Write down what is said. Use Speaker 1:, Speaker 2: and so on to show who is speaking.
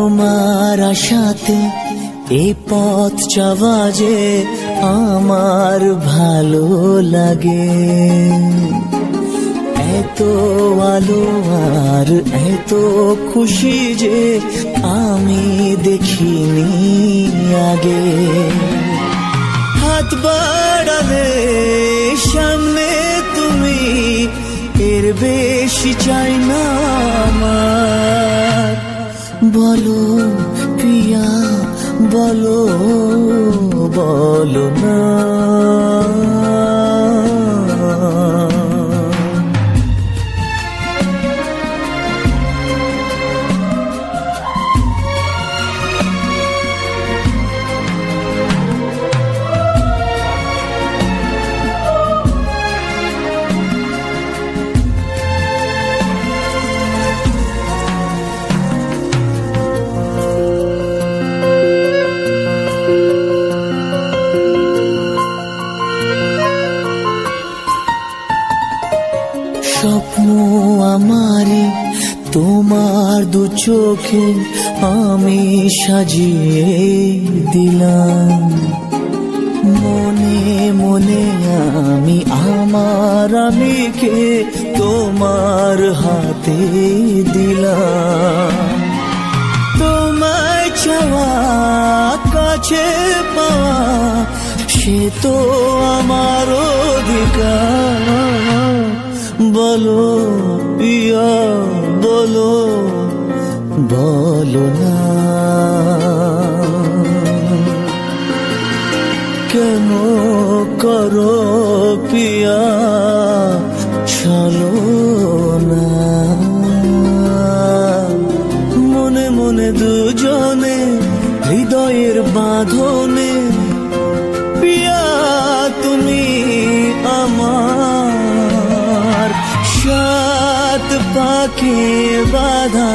Speaker 1: তোমার আশাতে এই পথ চাওয়া যে আমার ভালো লাগে। এত আলো আর এত খুশি যে আমি দেখিনি আগে। হাত বাড়ালে সামনে তুমি, এর বেশি চাই না আমার। বলো পিয়া বলো, বলো না। স্বপ্ন আমারে তোমার দু চোখে আমি সাজিয়ে দিলাম। মনে মনে আমি আমার আমিকে তোমার হাতে দিলাম। তোমায় চাওয়া কাছে পাওয়া সে তো আমার অধিকার। বলো পিয়া বলো, বলো না। কেন করো পিয়া চলো না। মনে মনে দুজনে হৃদয়ের বাঁধনে, পিয়া তুমি আমার সাত পাকে বাঁধা।